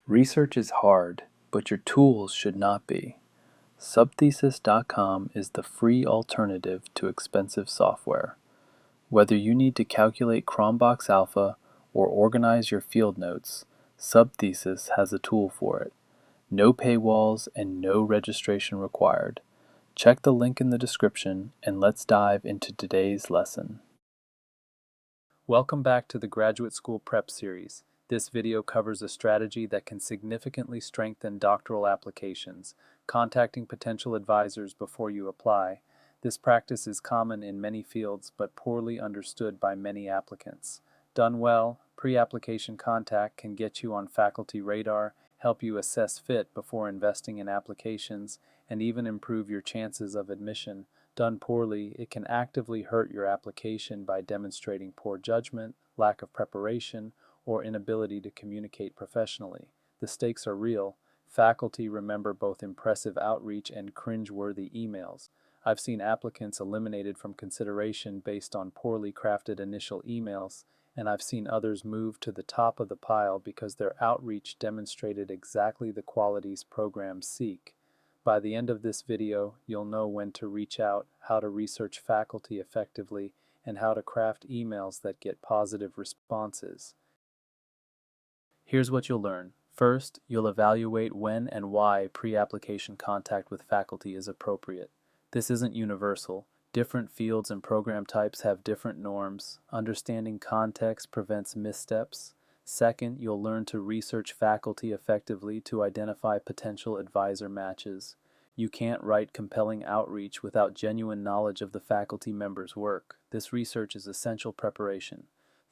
Research is hard, but your tools should not be. Subthesis.com is the free alternative to expensive software. Whether you need to calculate Cronbach's alpha or organize your field notes, Subthesis has a tool for it. No paywalls and no registration required. Check the link in the description and let's dive into today's lesson. Welcome back to the Graduate School Prep Series. This video covers a strategy that can significantly strengthen doctoral applications, contacting potential advisors before you apply. This practice is common in many fields but poorly understood by many applicants. Done well, pre-application contact can get you on faculty radar, help you assess fit before investing in applications, and even improve your chances of admission. Done poorly, it can actively hurt your application by demonstrating poor judgment, lack of preparation, or inability to communicate professionally. The stakes are real. Faculty remember both impressive outreach and cringe-worthy emails. I've seen applicants eliminated from consideration based on poorly crafted initial emails, and I've seen others move to the top of the pile because their outreach demonstrated exactly the qualities programs seek. By the end of this video, you'll know when to reach out, how to research faculty effectively, and how to craft emails that get positive responses. Here's what you'll learn. First, you'll evaluate when and why pre-application contact with faculty is appropriate. This isn't universal. Different fields and program types have different norms. Understanding context prevents missteps. Second, you'll learn to research faculty effectively to identify potential advisor matches. You can't write compelling outreach without genuine knowledge of the faculty member's work. This research is essential preparation.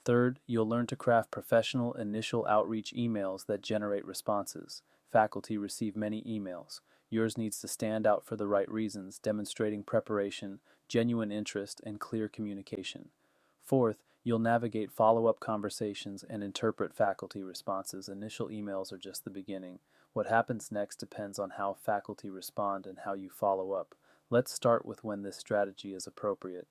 Third, you'll learn to craft professional initial outreach emails that generate responses. Faculty receive many emails. Yours needs to stand out for the right reasons, demonstrating preparation, genuine interest, and clear communication. Fourth, you'll navigate follow-up conversations and interpret faculty responses. Initial emails are just the beginning. What happens next depends on how faculty respond and how you follow up. Let's start with when this strategy is appropriate.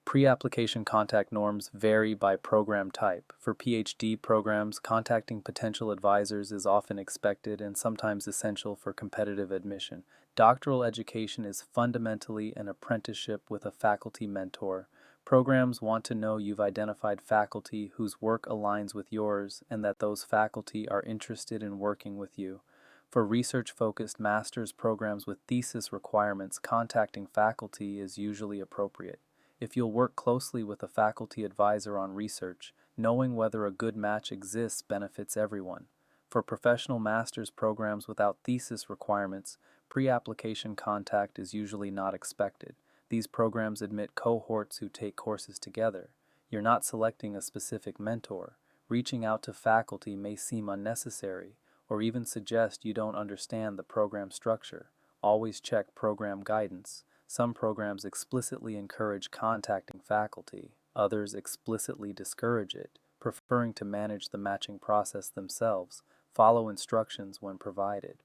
Pre-application contact norms vary by program type. For PhD programs, contacting potential advisors is often expected and sometimes essential for competitive admission. Doctoral education is fundamentally an apprenticeship with a faculty mentor. Programs want to know you've identified faculty whose work aligns with yours and that those faculty are interested in working with you. For research-focused master's programs with thesis requirements, contacting faculty is usually appropriate. If you'll work closely with a faculty advisor on research, knowing whether a good match exists benefits everyone. For professional master's programs without thesis requirements, pre-application contact is usually not expected. These programs admit cohorts who take courses together. You're not selecting a specific mentor. Reaching out to faculty may seem unnecessary, or even suggest you don't understand the program structure. Always check program guidance. Some programs explicitly encourage contacting faculty, others explicitly discourage it, preferring to manage the matching process themselves. Follow instructions when provided.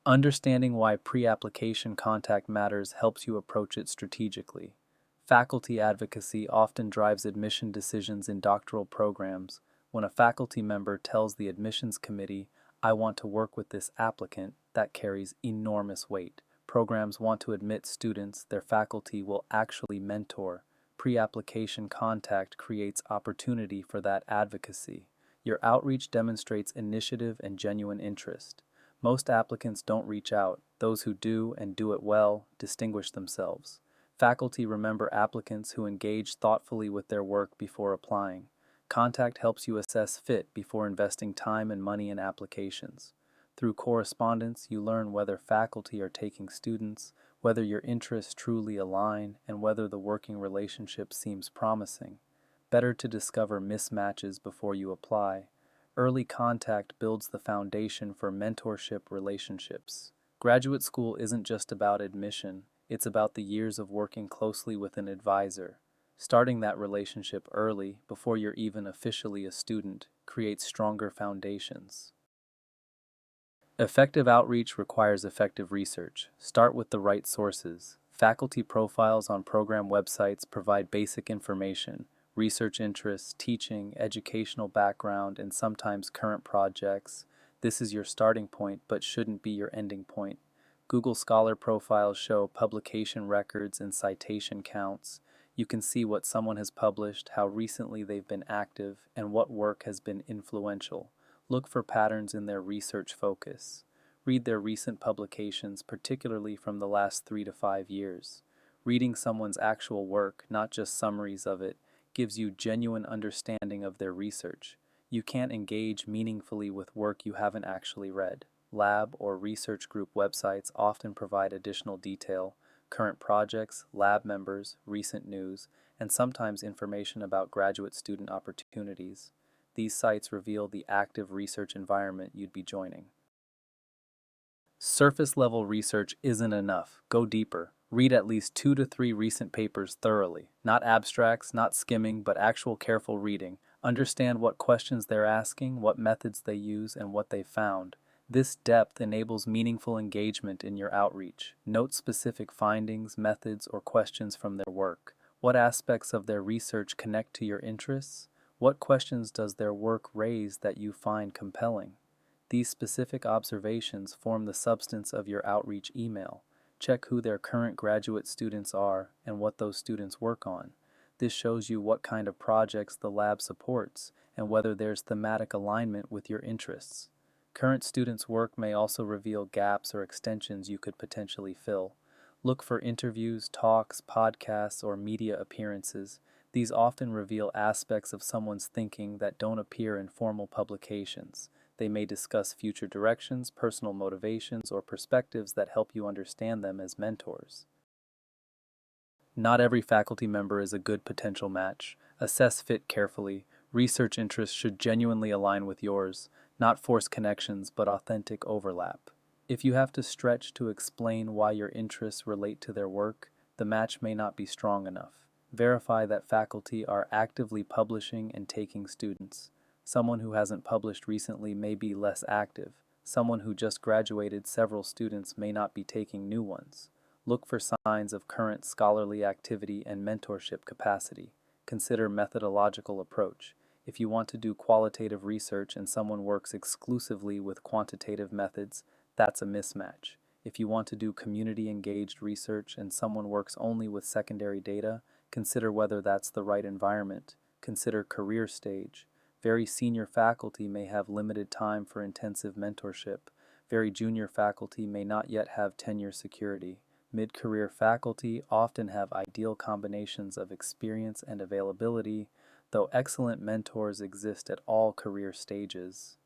Understanding why pre-application contact matters helps you approach it strategically. Faculty advocacy often drives admission decisions in doctoral programs. When a faculty member tells the admissions committee, "I want to work with this applicant," that carries enormous weight. Programs want to admit students their faculty will actually mentor. Pre-application contact creates opportunity for that advocacy. Your outreach demonstrates initiative and genuine interest. Most applicants don't reach out. Those who do and do it well distinguish themselves. Faculty remember applicants who engage thoughtfully with their work before applying. Contact helps you assess fit before investing time and money in applications. Through correspondence, you learn whether faculty are taking students, whether your interests truly align, and whether the working relationship seems promising. Better to discover mismatches before you apply. Early contact builds the foundation for mentorship relationships. Graduate school isn't just about admission, it's about the years of working closely with an advisor. Starting that relationship early, before you're even officially a student, creates stronger foundations. Effective outreach requires effective research. Start with the right sources. Faculty profiles on program websites provide basic information. research interests, teaching, educational background, and sometimes current projects. This is your starting point, but shouldn't be your ending point. Google Scholar profiles show publication records and citation counts. You can see what someone has published, how recently they've been active, and what work has been influential. Look for patterns in their research focus. Read their recent publications, particularly from the last 3 to 5 years. Reading someone's actual work, not just summaries of it, gives you genuine understanding of their research. You can't engage meaningfully with work you haven't actually read. Lab or research group websites often provide additional detail, current projects, lab members, recent news, and sometimes information about graduate student opportunities. These sites reveal the active research environment you'd be joining. Surface-level research isn't enough. Go deeper. Read at least 2 to 3 recent papers thoroughly. Not abstracts, not skimming, but actual careful reading. Understand what questions they're asking, what methods they use, and what they found. This depth enables meaningful engagement in your outreach. Note specific findings, methods, or questions from their work. What aspects of their research connect to your interests? What questions does their work raise that you find compelling? These specific observations form the substance of your outreach email. Check who their current graduate students are and what those students work on. This shows you what kind of projects the lab supports and whether there's thematic alignment with your interests. Current students' work may also reveal gaps or extensions you could potentially fill. Look for interviews, talks, podcasts, or media appearances. These often reveal aspects of someone's thinking that don't appear in formal publications. They may discuss future directions, personal motivations, or perspectives that help you understand them as mentors. Not every faculty member is a good potential match. Assess fit carefully. Research interests should genuinely align with yours, not forced connections, but authentic overlap. If you have to stretch to explain why your interests relate to their work, the match may not be strong enough. Verify that faculty are actively publishing and taking students. Someone who hasn't published recently may be less active. Someone who just graduated several students may not be taking new ones. Look for signs of current scholarly activity and mentorship capacity. Consider methodological approach. If you want to do qualitative research and someone works exclusively with quantitative methods, that's a mismatch. If you want to do community-engaged research and someone works only with secondary data, consider whether that's the right environment. Consider career stage. Very senior faculty may have limited time for intensive mentorship. Very junior faculty may not yet have tenure security. Mid-career faculty often have ideal combinations of experience and availability, though excellent mentors exist at all career stages.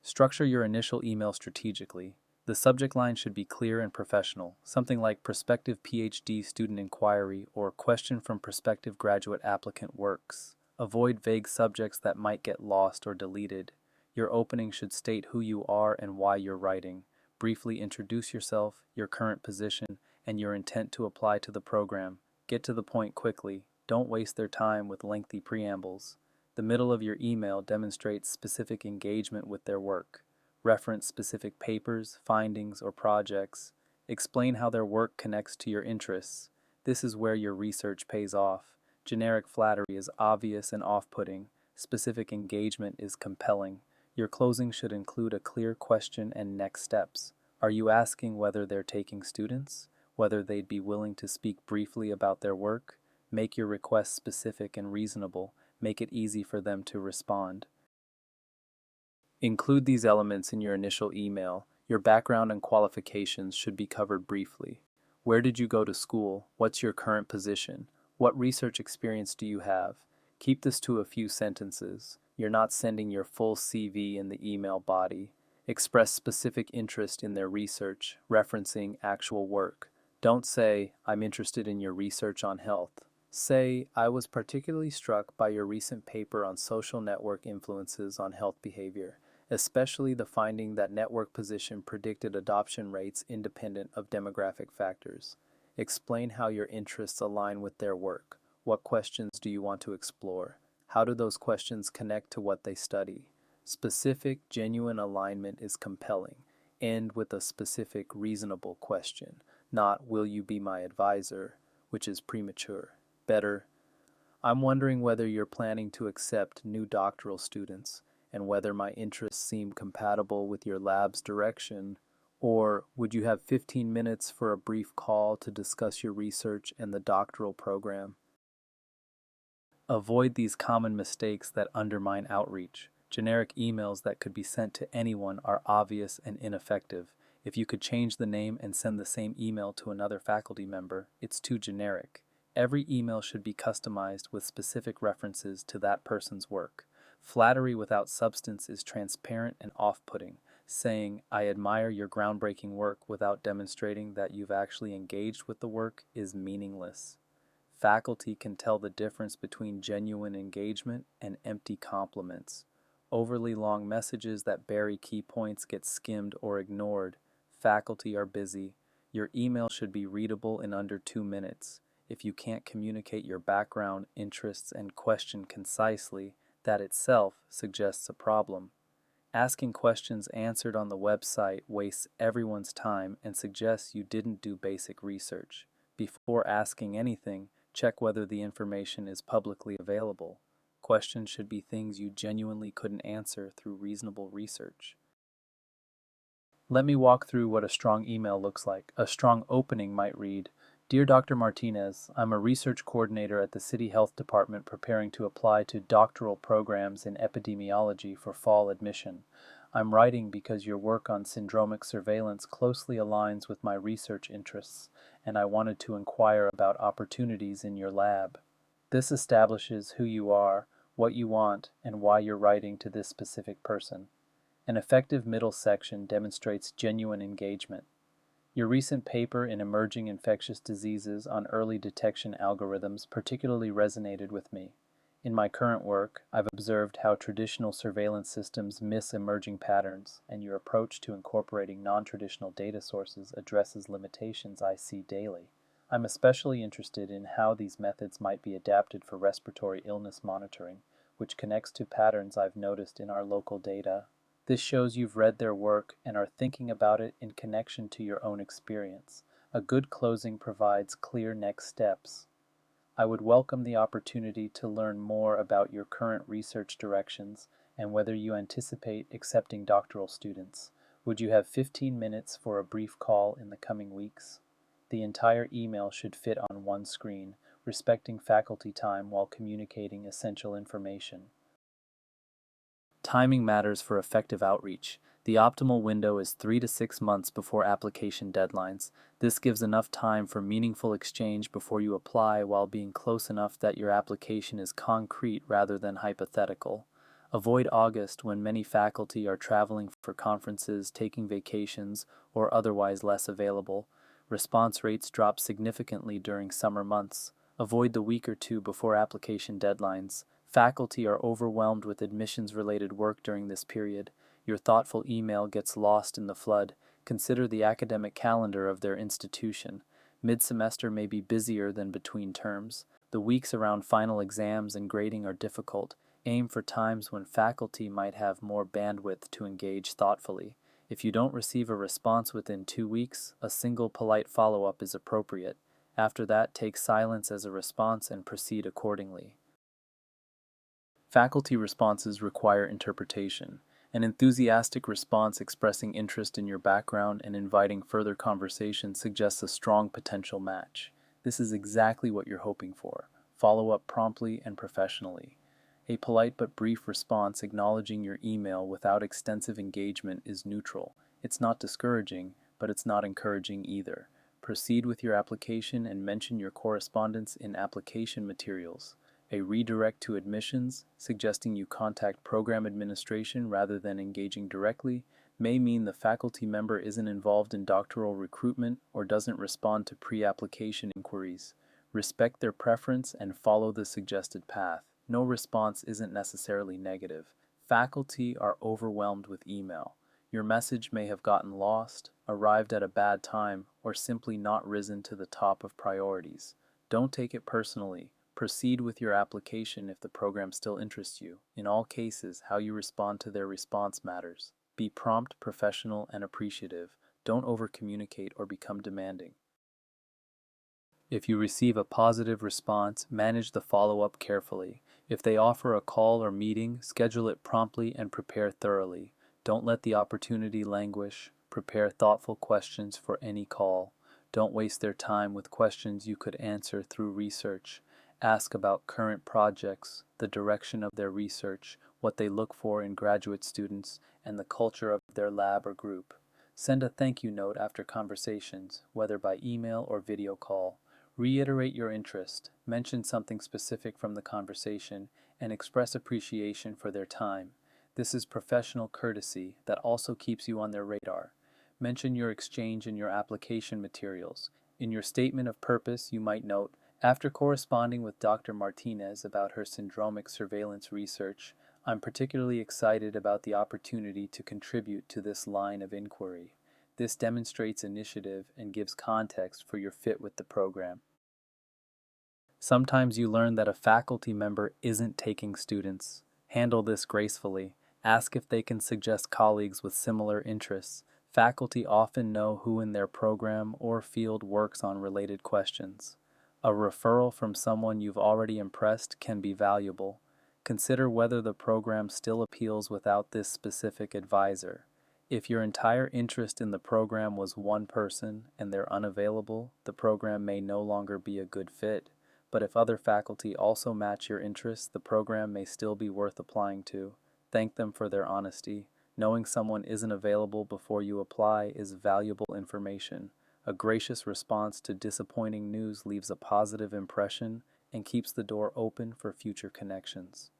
Structure your initial email strategically. The subject line should be clear and professional, something like prospective PhD student inquiry or question from prospective graduate applicant works. Avoid vague subjects that might get lost or deleted. Your opening should state who you are and why you're writing. Briefly introduce yourself, your current position, and your intent to apply to the program. Get to the point quickly. Don't waste their time with lengthy preambles. The middle of your email demonstrates specific engagement with their work. Reference specific papers, findings, or projects. Explain how their work connects to your interests. This is where your research pays off. Generic flattery is obvious and off-putting. Specific engagement is compelling. Your closing should include a clear question and next steps. Are you asking whether they're taking students? Whether they'd be willing to speak briefly about their work? Make your request specific and reasonable. Make it easy for them to respond. Include these elements in your initial email. Your background and qualifications should be covered briefly. Where did you go to school? What's your current position? What research experience do you have? Keep this to a few sentences. You're not sending your full CV in the email body. Express specific interest in their research, referencing actual work. Don't say, I'm interested in your research on health. Say, I was particularly struck by your recent paper on social network influences on health behavior, especially the finding that network position predicted adoption rates independent of demographic factors. Explain how your interests align with their work. What questions do you want to explore? How do those questions connect to what they study? Specific, genuine alignment is compelling. End with a specific, reasonable question, not will you be my advisor, which is premature. Better, I'm wondering whether you're planning to accept new doctoral students and whether my interests seem compatible with your lab's direction, or would you have 15 minutes for a brief call to discuss your research and the doctoral program? Avoid these common mistakes that undermine outreach. Generic emails that could be sent to anyone are obvious and ineffective. If you could change the name and send the same email to another faculty member, it's too generic. Every email should be customized with specific references to that person's work. Flattery without substance is transparent and off-putting. Saying, "I admire your groundbreaking work" without demonstrating that you've actually engaged with the work is meaningless. Faculty can tell the difference between genuine engagement and empty compliments. Overly long messages that bury key points get skimmed or ignored. Faculty are busy. Your email should be readable in under 2 minutes. If you can't communicate your background, interests, and question concisely, that itself suggests a problem. Asking questions answered on the website wastes everyone's time and suggests you didn't do basic research. Before asking anything, check whether the information is publicly available. Questions should be things you genuinely couldn't answer through reasonable research. Let me walk through what a strong email looks like. A strong opening might read, "Dear Dr. Martinez, I'm a research coordinator at the City Health Department preparing to apply to doctoral programs in epidemiology for fall admission. I'm writing because your work on syndromic surveillance closely aligns with my research interests, and I wanted to inquire about opportunities in your lab." This establishes who you are, what you want, and why you're writing to this specific person. An effective middle section demonstrates genuine engagement. Your recent paper in Emerging Infectious Diseases on Early Detection Algorithms particularly resonated with me. In my current work, I've observed how traditional surveillance systems miss emerging patterns, and your approach to incorporating non-traditional data sources addresses limitations I see daily. I'm especially interested in how these methods might be adapted for respiratory illness monitoring, which connects to patterns I've noticed in our local data. This shows you've read their work and are thinking about it in connection to your own experience. A good closing provides clear next steps. I would welcome the opportunity to learn more about your current research directions and whether you anticipate accepting doctoral students. Would you have 15 minutes for a brief call in the coming weeks? The entire email should fit on one screen, respecting faculty time while communicating essential information. Timing matters for effective outreach. The optimal window is 3 to 6 months before application deadlines. This gives enough time for meaningful exchange before you apply while being close enough that your application is concrete rather than hypothetical. Avoid August when many faculty are traveling for conferences, taking vacations, or otherwise less available. Response rates drop significantly during summer months. Avoid the week or two before application deadlines. Faculty are overwhelmed with admissions-related work during this period. Your thoughtful email gets lost in the flood. Consider the academic calendar of their institution. Mid-semester may be busier than between terms. The weeks around final exams and grading are difficult. Aim for times when faculty might have more bandwidth to engage thoughtfully. If you don't receive a response within 2 weeks, a single polite follow-up is appropriate. After that, take silence as a response and proceed accordingly. Faculty responses require interpretation. An enthusiastic response expressing interest in your background and inviting further conversation suggests a strong potential match. This is exactly what you're hoping for. Follow up promptly and professionally. A polite but brief response acknowledging your email without extensive engagement is neutral. It's not discouraging, but it's not encouraging either. Proceed with your application and mention your correspondence in application materials. A redirect to admissions, suggesting you contact program administration rather than engaging directly, may mean the faculty member isn't involved in doctoral recruitment or doesn't respond to pre-application inquiries. Respect their preference and follow the suggested path. No response isn't necessarily negative. Faculty are overwhelmed with email. Your message may have gotten lost, arrived at a bad time, or simply not risen to the top of priorities. Don't take it personally. Proceed with your application if the program still interests you. In all cases, how you respond to their response matters. Be prompt, professional, and appreciative. Don't over-communicate or become demanding. If you receive a positive response, manage the follow-up carefully. If they offer a call or meeting, schedule it promptly and prepare thoroughly. Don't let the opportunity languish. Prepare thoughtful questions for any call. Don't waste their time with questions you could answer through research. Ask about current projects, the direction of their research, what they look for in graduate students, and the culture of their lab or group. Send a thank you note after conversations, whether by email or video call. Reiterate your interest, mention something specific from the conversation, and express appreciation for their time. This is professional courtesy that also keeps you on their radar. Mention your exchange in your application materials. In your statement of purpose, you might note, after corresponding with Dr. Martinez about her syndromic surveillance research, I'm particularly excited about the opportunity to contribute to this line of inquiry. This demonstrates initiative and gives context for your fit with the program. Sometimes you learn that a faculty member isn't taking students. Handle this gracefully. Ask if they can suggest colleagues with similar interests. Faculty often know who in their program or field works on related questions. A referral from someone you've already impressed can be valuable. Consider whether the program still appeals without this specific advisor. If your entire interest in the program was one person and they're unavailable, the program may no longer be a good fit. But if other faculty also match your interests, the program may still be worth applying to. Thank them for their honesty. Knowing someone isn't available before you apply is valuable information. A gracious response to disappointing news leaves a positive impression and keeps the door open for future connections.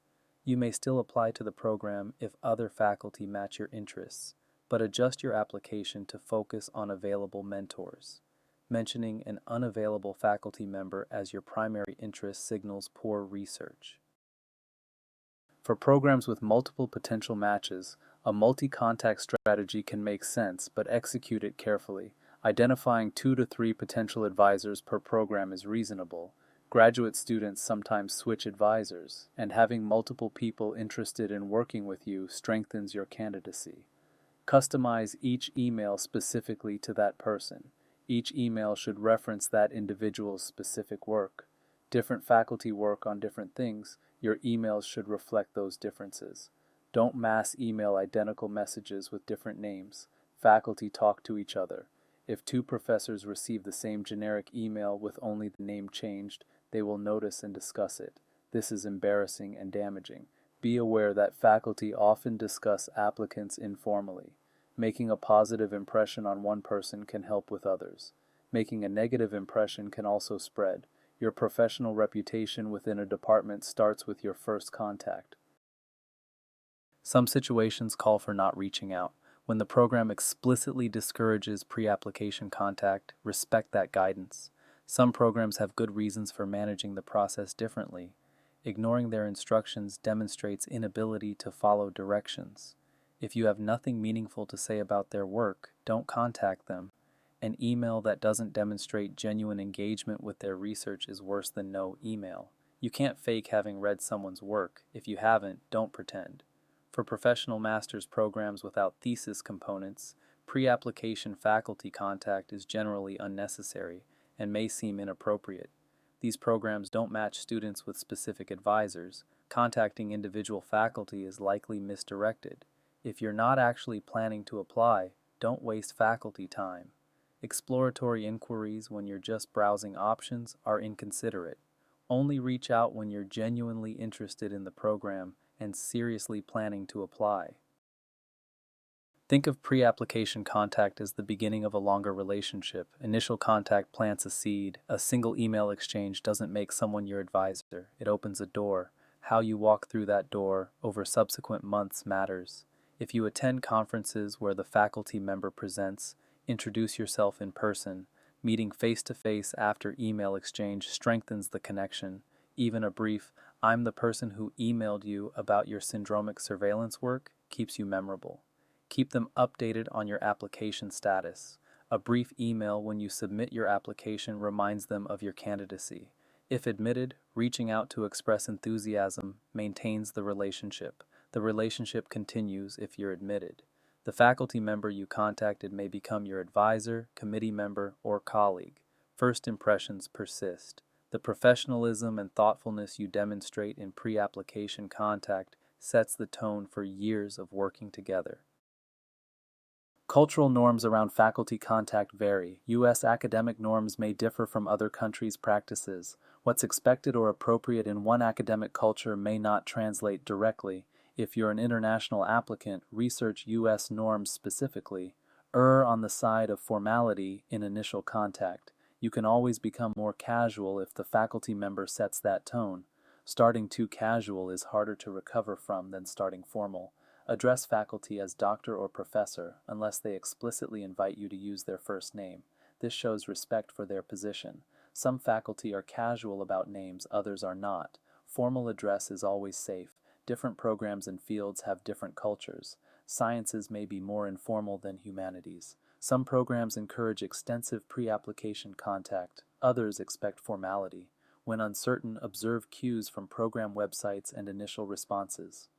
You may still apply to the program if other faculty match your interests, but adjust your application to focus on available mentors. Mentioning an unavailable faculty member as your primary interest signals poor research. For programs with multiple potential matches, a multi-contact strategy can make sense, but execute it carefully. Identifying 2 to 3 potential advisors per program is reasonable. Graduate students sometimes switch advisors, and having multiple people interested in working with you strengthens your candidacy. Customize each email specifically to that person. Each email should reference that individual's specific work. Different faculty work on different things. Your emails should reflect those differences. Don't mass email identical messages with different names. Faculty talk to each other. If 2 professors receive the same generic email with only the name changed, they will notice and discuss it. This is embarrassing and damaging. Be aware that faculty often discuss applicants informally. Making a positive impression on one person can help with others. Making a negative impression can also spread. Your professional reputation within a department starts with your first contact. Some situations call for not reaching out. When the program explicitly discourages pre-application contact, respect that guidance. Some programs have good reasons for managing the process differently. Ignoring their instructions demonstrates inability to follow directions. If you have nothing meaningful to say about their work, don't contact them. An email that doesn't demonstrate genuine engagement with their research is worse than no email. You can't fake having read someone's work. If you haven't, don't pretend. For professional master's programs without thesis components, pre-application faculty contact is generally unnecessary and may seem inappropriate. These programs don't match students with specific advisors. Contacting individual faculty is likely misdirected. If you're not actually planning to apply, don't waste faculty time. Exploratory inquiries when you're just browsing options are inconsiderate. Only reach out when you're genuinely interested in the program and seriously planning to apply. Think of pre-application contact as the beginning of a longer relationship. Initial contact plants a seed. A single email exchange doesn't make someone your advisor. It opens a door. How you walk through that door over subsequent months matters. If you attend conferences where the faculty member presents, introduce yourself in person. Meeting face-to-face after email exchange strengthens the connection. Even a brief, "I'm the person who emailed you about your syndromic surveillance work," keeps you memorable. Keep them updated on your application status. A brief email when you submit your application reminds them of your candidacy. If admitted, reaching out to express enthusiasm maintains the relationship. The relationship continues if you're admitted. The faculty member you contacted may become your advisor, committee member, or colleague. First impressions persist. The professionalism and thoughtfulness you demonstrate in pre-application contact sets the tone for years of working together. Cultural norms around faculty contact vary. U.S. academic norms may differ from other countries' practices. What's expected or appropriate in one academic culture may not translate directly. If you're an international applicant, research U.S. norms specifically. Err on the side of formality in initial contact. You can always become more casual if the faculty member sets that tone. Starting too casual is harder to recover from than starting formal. Address faculty as doctor or professor unless they explicitly invite you to use their first name. This shows respect for their position. Some faculty are casual about names, others are not. Formal address is always safe. Different programs and fields have different cultures. Sciences may be more informal than humanities. Some programs encourage extensive pre-application contact, others expect formality. When uncertain, observe cues from program websites and initial responses.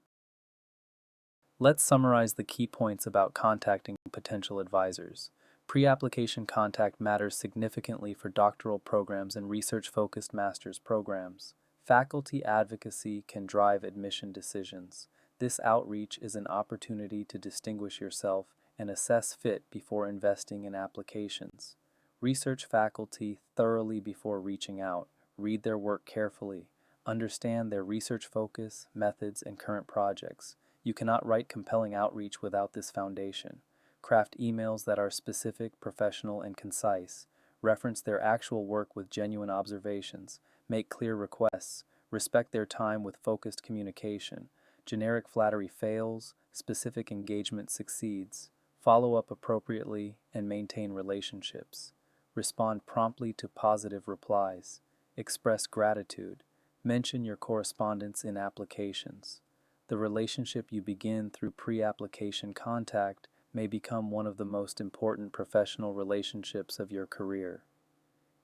Let's summarize the key points about contacting potential advisors. Pre-application contact matters significantly for doctoral programs and research-focused master's programs. Faculty advocacy can drive admission decisions. This outreach is an opportunity to distinguish yourself and assess fit before investing in applications. Research faculty thoroughly before reaching out. Read their work carefully. Understand their research focus, methods, and current projects. You cannot write compelling outreach without this foundation. Craft emails that are specific, professional, and concise. Reference their actual work with genuine observations. Make clear requests. Respect their time with focused communication. Generic flattery fails, specific engagement succeeds. Follow up appropriately and maintain relationships. Respond promptly to positive replies. Express gratitude. Mention your correspondence in applications. The relationship you begin through pre-application contact may become one of the most important professional relationships of your career.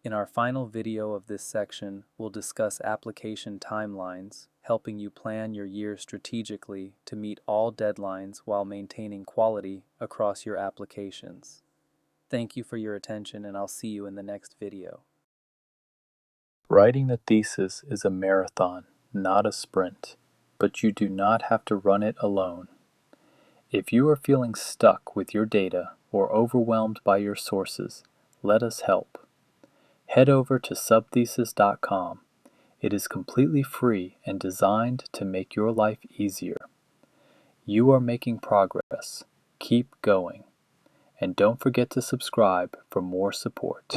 In our final video of this section, we'll discuss application timelines, helping you plan your year strategically to meet all deadlines while maintaining quality across your applications. Thank you for your attention, and I'll see you in the next video. Writing the thesis is a marathon, not a sprint, but you do not have to run it alone. If you are feeling stuck with your data or overwhelmed by your sources, let us help. Head over to subthesis.com. It is completely free and designed to make your life easier. You are making progress. Keep going. And don't forget to subscribe for more support.